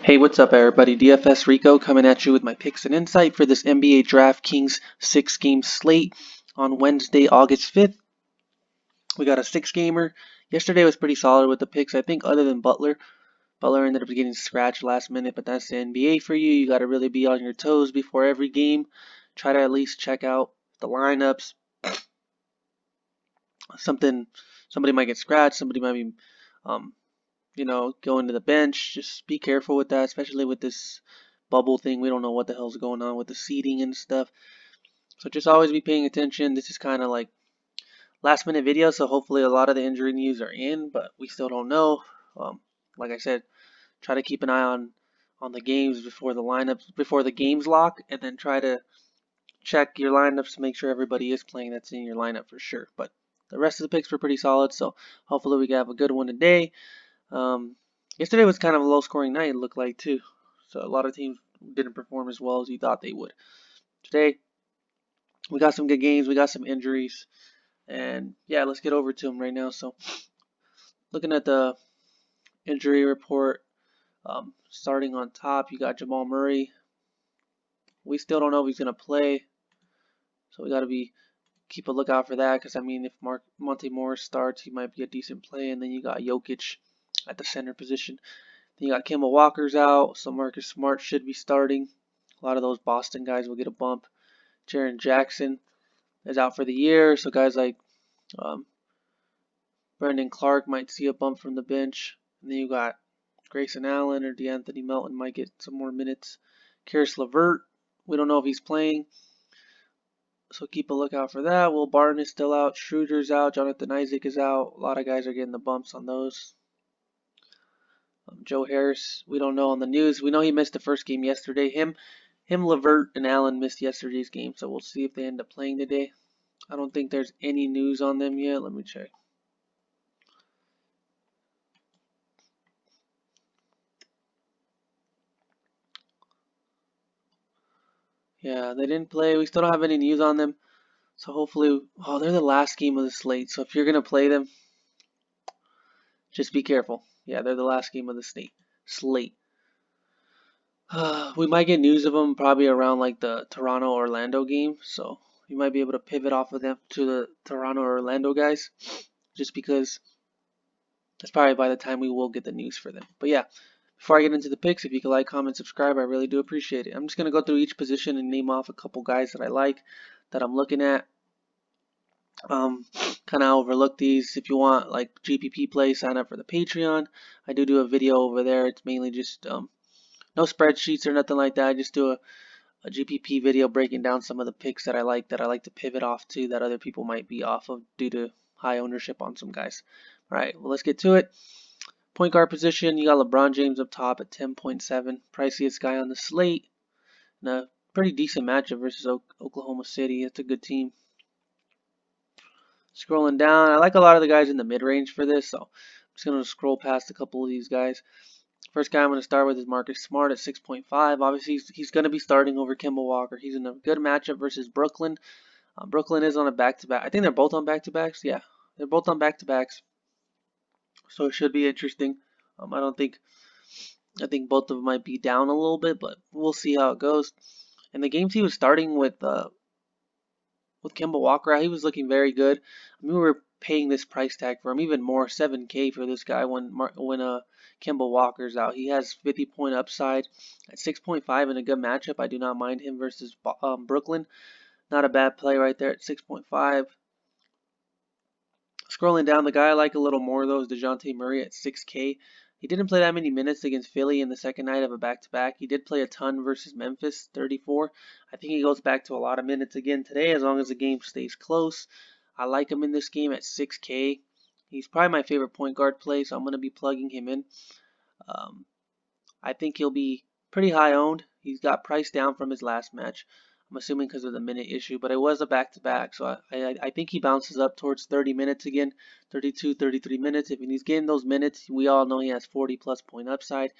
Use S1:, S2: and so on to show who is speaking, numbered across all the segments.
S1: Hey, what's up, everybody? DFS Rico coming at you with my picks and insight for this NBA Draftkings 6-game slate on Wednesday, August 5th. We got a 6-gamer. Yesterday was pretty solid with the picks, I think, other than Butler. Butler ended up getting scratched last minute, but that's the NBA for you. You got to really be on your toes before every game. Try to at least check out the lineups. Somebody might get scratched. Somebody might be um, going to the bench. Just be careful with that, especially with this bubble thing. We don't know what the hell's going on with the seating and stuff. So just always be paying attention. This is kind of like last minute video, so hopefully a lot of the injury news are in, but we still don't know. Like I said, try to keep an eye on the games before the games lock, and then try to check your lineups to make sure everybody is playing that's in your lineup for sure. But the rest of the picks were pretty solid, so hopefully we can have a good one today. Yesterday was kind of a low-scoring night, it looked like, too. So a lot of teams didn't perform as well as you thought they would. Today, we got some good games, we got some injuries, and yeah, let's get over to them right now. So, looking at the injury report, starting on top, you got Jamal Murray. We still don't know if he's gonna play, so we got to keep a lookout for that. Because I mean, if Monte Morris starts, he might be a decent play. And then you got Jokic at the center position. Then you got Kemba Walker's out, so Marcus Smart should be starting. A lot of those Boston guys will get a bump. Jaren Jackson is out for the year, so guys like Brendan Clark might see a bump from the bench. And then you got Grayson Allen or DeAnthony Melton might get some more minutes. Karis LeVert, we don't know if he's playing, so keep a lookout for that. Will Barton is still out. Schroeder's out. Jonathan Isaac is out. A lot of guys are getting the bumps on those. Joe Harris, we don't know on the news. We know he missed the first game yesterday. Him, LeVert, and Allen missed yesterday's game, so we'll see if they end up playing today. I don't think there's any news on them yet. Let me check. Yeah, they didn't play. We still don't have any news on them. So hopefully, oh, they're the last game of the slate. So if you're going to play them, just be careful. Yeah, they're the last game of the slate. We might get news of them probably around like the Toronto-Orlando game. So you might be able to pivot off of them to the Toronto-Orlando guys. Just because that's probably by the time we will get the news for them. But yeah, before I get into the picks, if you could like, comment, subscribe, I really do appreciate it. I'm just going to go through each position and name off a couple guys that I like, that I'm looking at. Kind of overlook these. If you want like GPP play, sign up for the Patreon. I do a video over there. It's mainly just no spreadsheets or nothing like that. I just do a GPP video breaking down some of the picks that I like to pivot off to that other people might be off of due to high ownership on some guys. All right, well, let's get to it. Point guard position, you got LeBron James up top at 10.7, priciest guy on the slate. And a pretty decent matchup versus Oklahoma City. It's a good team. Scrolling down, I like a lot of the guys in the mid-range for this, so I'm just going to scroll past a couple of these guys. First guy I'm going to start with is Marcus Smart at 6.5. Obviously, he's going to be starting over Kemba Walker. He's in a good matchup versus Brooklyn. Brooklyn is on a back-to-back. I think they're both on back-to-backs. Yeah, they're both on back-to-backs. So it should be interesting. I think both of them might be down a little bit, but we'll see how it goes. And the games he was starting with Kemba Walker, he was looking very good. I mean, we were paying this price tag for him, even more, $7K for this guy when Kemba Walker's out. He has 50-point upside at 6.5 in a good matchup. I do not mind him versus Brooklyn. Not a bad play right there at 6.5. Scrolling down, the guy I like a little more though is DeJounte Murray at 6K. He didn't play that many minutes against Philly in the second night of a back-to-back. He did play a ton versus Memphis, 34. I think he goes back to a lot of minutes again today as long as the game stays close. I like him in this game at 6K. He's probably my favorite point guard play, so I'm going to be plugging him in. I think he'll be pretty high owned. He's got priced down from his last match. I'm assuming because of the minute issue, but it was a back-to-back, so I think he bounces up towards 30 minutes again, 32, 33 minutes. If he's getting those minutes, we all know he has 40-plus point upside.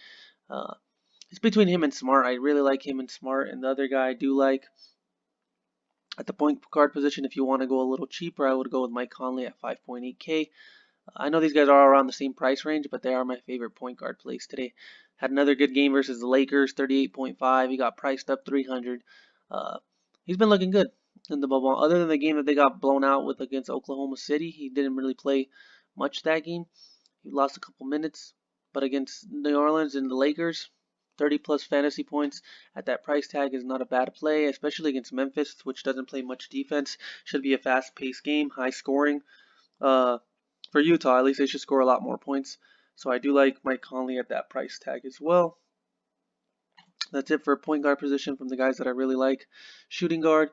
S1: It's between him and Smart. I really like him and Smart, and the other guy I do like at the point guard position. If you want to go a little cheaper, I would go with Mike Conley at 5.8K. I know these guys are all around the same price range, but they are my favorite point guard plays today. Had another good game versus the Lakers, 38.5. He got priced up 300. Uh, he's been looking good in the bubble. Other than the game that they got blown out with against Oklahoma City, he didn't really play much that game. He lost a couple minutes, but against New Orleans and the Lakers, 30 plus fantasy points at that price tag is not a bad play, especially against Memphis, which doesn't play much defense. Should be a fast-paced game, high scoring. Uh, for Utah, at least they should score a lot more points. So I do like Mike Conley at that price tag as well. That's it for point guard position from the guys that I really like. Shooting guard,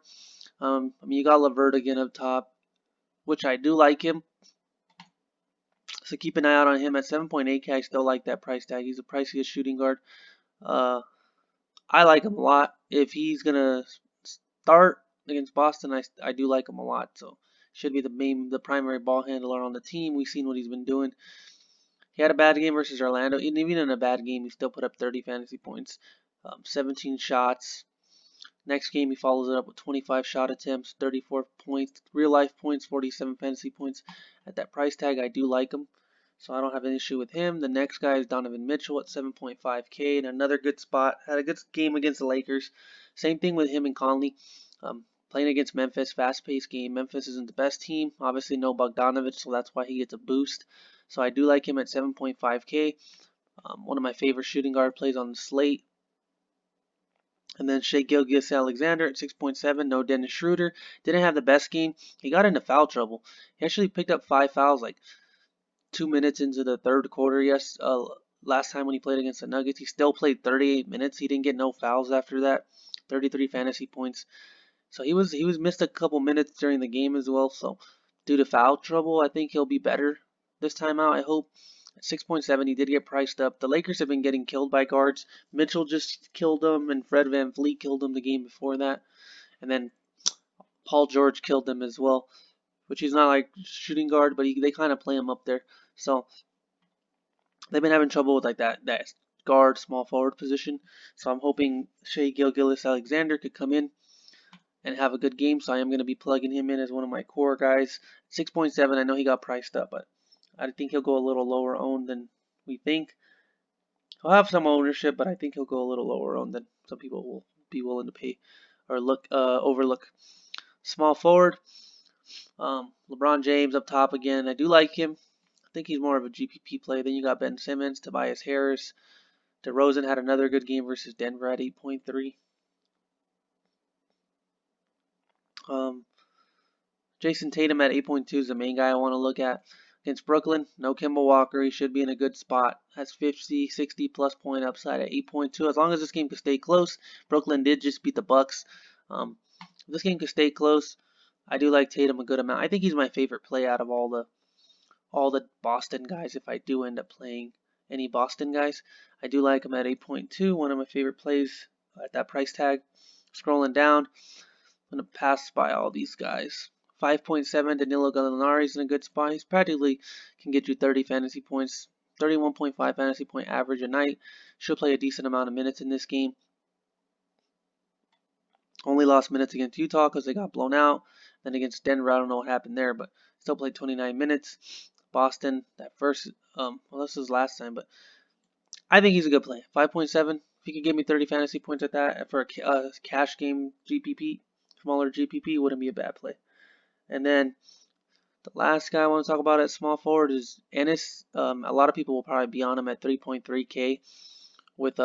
S1: you got LeVert again up top, which I do like him. So keep an eye out on him at 7.8K. I still like that price tag. He's the priciest shooting guard. Uh, I like him a lot. If he's gonna start against Boston, I do like him a lot. So should be the primary ball handler on the team. We've seen what he's been doing. He had a bad game versus Orlando. Even in a bad game, he still put up 30 fantasy points, 17 shots. Next game, he follows it up with 25 shot attempts, 34 points, real life points, 47 fantasy points. At that price tag, I do like him, so I don't have an issue with him. The next guy is Donovan Mitchell at 7.5K in another good spot. Had a good game against the Lakers. Same thing with him and Conley. Playing against Memphis, fast-paced game. Memphis isn't the best team. Obviously, no Bogdanovich, so that's why he gets a boost. So I do like him at 7.5K. One of my favorite shooting guard plays on the slate. And then Shai Gilgeous-Alexander at 6.7. No Dennis Schroeder. Didn't have the best game. He got into foul trouble. He actually picked up 5 fouls like 2 minutes into the third quarter. Yes, last time when he played against the Nuggets, he still played 38 minutes. He didn't get no fouls after that. 33 fantasy points. So he was missed a couple minutes during the game as well. So due to foul trouble, I think he'll be better this time out. I hope. At 6.7, he did get priced up. The Lakers have been getting killed by guards. Mitchell just killed him, and Fred VanVleet killed him the game before that. And then Paul George killed him as well, which he's not like shooting guard, but they kind of play him up there. So they've been having trouble with like that guard small forward position. So I'm hoping Shai Gilgeous-Alexander could come in and have a good game. So I am going to be plugging him in as one of my core guys. 6.7, I know he got priced up, but I think he'll go a little lower owned than we think. He'll have some ownership, but I think he'll go a little lower owned than some people will be willing to pay or overlook. Small forward, LeBron James up top again. I do like him. I think he's more of a GPP play. Then you got Ben Simmons, Tobias Harris. DeRozan had another good game versus Denver at 8.3. Jason Tatum at 8.2 is the main guy I want to look at. Against Brooklyn, no Kemba Walker. He should be in a good spot. Has 50, 60 plus point upside at 8.2. As long as this game could stay close. Brooklyn did just beat the Bucks. If this game could stay close, I do like Tatum a good amount. I think he's my favorite play out of all the Boston guys. If I do end up playing any Boston guys, I do like him at 8.2. One of my favorite plays at that price tag. Scrolling down, I'm going to pass by all these guys. 5.7, Danilo Gallinari is in a good spot. He's practically can get you 30 fantasy points, 31.5 fantasy point average a night. Should play a decent amount of minutes in this game. Only lost minutes against Utah because they got blown out. Then against Denver, I don't know what happened there, but still played 29 minutes. Boston, that first, well, this was last time, but I think he's a good play. 5.7, if he could give me 30 fantasy points at that for a cash game GPP, smaller GPP, wouldn't be a bad play. And then the last guy I want to talk about at small forward is Ennis. A lot of people will probably be on him at 3.3K. With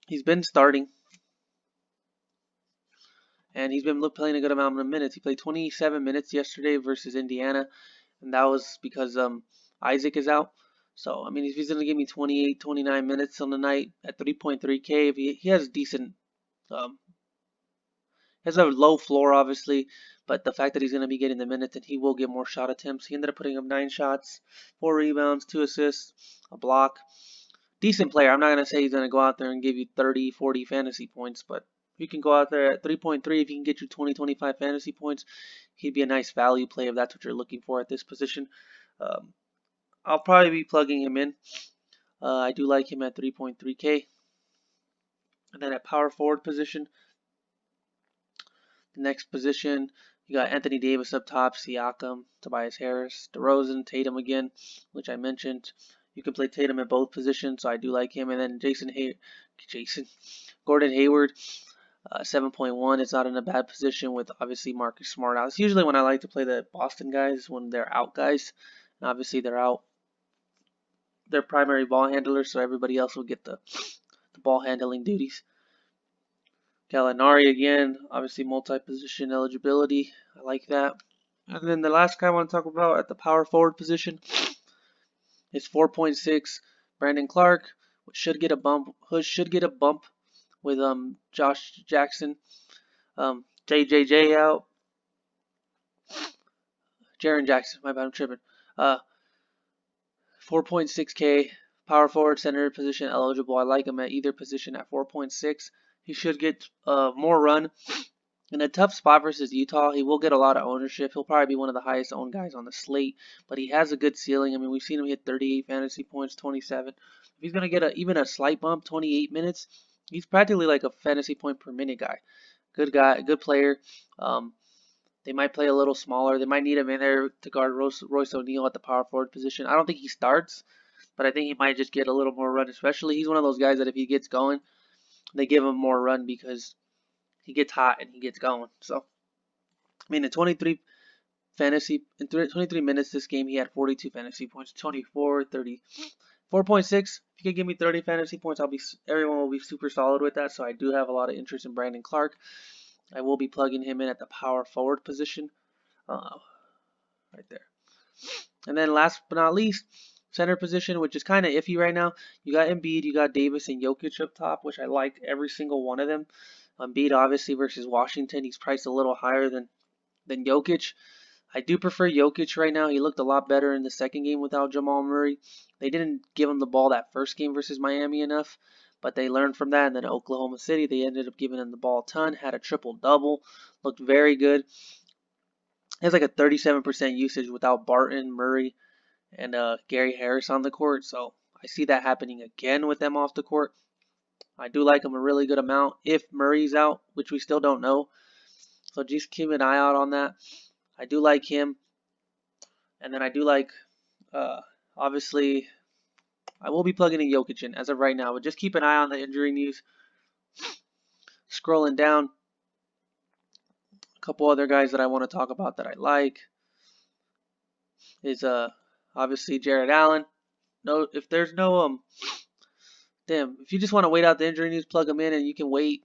S1: he's been starting, and he's been playing a good amount of minutes. He played 27 minutes yesterday versus Indiana, and that was because Isaac is out. So I mean, if he's gonna give me 28, 29 minutes on the night at 3.3K, if he has decent has a low floor, obviously, but the fact that he's going to be getting the minutes and he will get more shot attempts. He ended up putting up 9 shots, 4 rebounds, 2 assists, a block. Decent player. I'm not going to say he's going to go out there and give you 30, 40 fantasy points, but you can go out there at 3.3. If he can get you 20, 25 fantasy points, he'd be a nice value play if that's what you're looking for at this position. I'll probably be plugging him in. I do like him at 3.3K. And then at power forward position, the next position, You got Anthony Davis up top, Siakam, Tobias Harris, DeRozan, Tatum again, which I mentioned. You can play Tatum at both positions, so I do like him. And then Gordon Hayward, 7.1 is not in a bad position with obviously Marcus Smart out. It's usually when I like to play the Boston guys when they're out guys. And obviously they're out their primary ball handlers, so everybody else will get the ball handling duties. Gallinari again, obviously multi-position eligibility. I like that. And then the last guy I want to talk about at the power forward position is 4.6 Brandon Clark, which should get a bump. Should get a bump with Josh Jackson, JJJ out, Jaren Jackson. My bad, I'm tripping. 4.6K power forward center position eligible. I like him at either position at 4.6. He should get more run. In a tough spot versus Utah, he will get a lot of ownership. He'll probably be one of the highest owned guys on the slate, but he has a good ceiling. I mean, we've seen him hit 38 fantasy points, 27. If he's going to get even a slight bump, 28 minutes, he's practically like a fantasy point per minute guy. Good guy, good player. They might play a little smaller. They might need him in there to guard Royce O'Neal at the power forward position. I don't think he starts, but I think he might just get a little more run. Especially, he's one of those guys that if he gets going, they give him more run because he gets hot and he gets going. So, I mean, in 23 minutes this game, he had 42 fantasy points, 24, 30, 4.6. If you could give me 30 fantasy points, everyone will be super solid with that. So I do have a lot of interest in Brandon Clark. I will be plugging him in at the power forward position, right there. And then last but not least, center position, which is kind of iffy right now. You got Embiid, you got Davis, and Jokic up top, which I like every single one of them. Embiid, obviously, versus Washington, he's priced a little higher than Jokic. I do prefer Jokic right now. He looked a lot better in the second game without Jamal Murray. They didn't give him the ball that first game versus Miami enough, but they learned from that. And then Oklahoma City, they ended up giving him the ball a ton, had a triple-double, looked very good. He has like a 37% usage without Barton, Murray, and Gary Harris on the court. So I see that happening again with them off the court. I do like him a really good amount if Murray's out, which we still don't know. So just keep an eye out on that. I do like him. And then I do like, obviously, I will be plugging in Jokic in as of right now. But just keep an eye on the injury news. Scrolling down. A couple other guys that I want to talk about that I like is obviously Jarrett Allen. No, if there's no if you just want to wait out the injury news, plug him in, and you can wait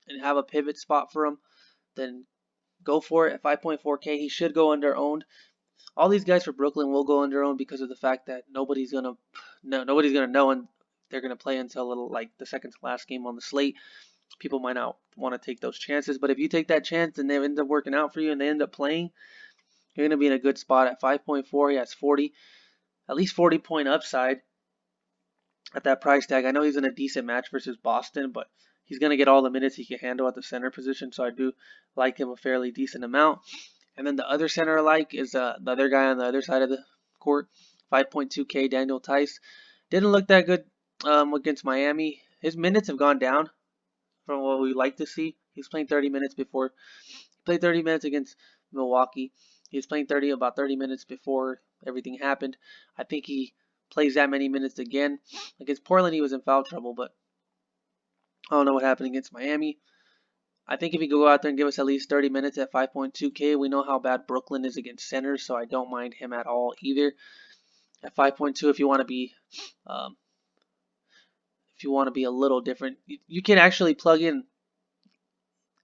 S1: and have a pivot spot for him, then go for it. At 5.4K, he should go under owned. All these guys for Brooklyn will go under owned because of the fact that nobody's gonna know, and they're gonna play until like the second to last game on the slate. People might not want to take those chances, but if you take that chance and they end up working out for you and they end up playing, you're gonna be in a good spot. At 5.4, he has at least 40 point upside at that price tag. I know he's in a decent match versus Boston, but he's going to get all the minutes he can handle at the center position, so I do like him a fairly decent amount. And then the other center I like is the other guy on the other side of the court, 5.2K, Daniel Tice. Didn't look that good against Miami. His minutes have gone down from what we like to see. He's playing 30 minutes before. He played 30 minutes against Milwaukee. He was playing about 30 minutes before everything happened. I think he plays that many minutes again. Against Portland, he was in foul trouble, but I don't know what happened against Miami. I think if he could go out there and give us at least 30 minutes at 5.2K, we know how bad Brooklyn is against centers, so I don't mind him at all either. At 5.2, if you want to be a little different, you can actually plug in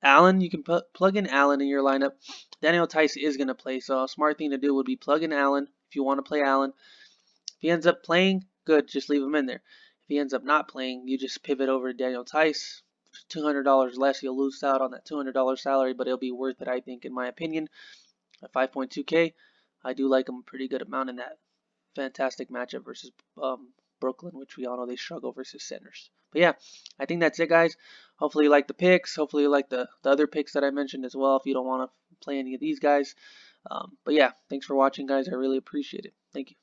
S1: Allen. You can plug in Allen in your lineup. Daniel Tice is going to play, so a smart thing to do would be plug in Allen if you want to play Allen. If he ends up playing, good, just leave him in there. If he ends up not playing, you just pivot over to Daniel Tice. $200 less, you'll lose out on that $200 salary, but it'll be worth it, I think, in my opinion. At 5.2K, I do like him a pretty good amount in that fantastic matchup versus Brooklyn, which we all know they struggle versus centers. But yeah, I think that's it, guys. Hopefully you like the picks. Hopefully you like the other picks that I mentioned as well if you don't want to play any of these guys. But yeah, thanks for watching, guys. I really appreciate it. Thank you.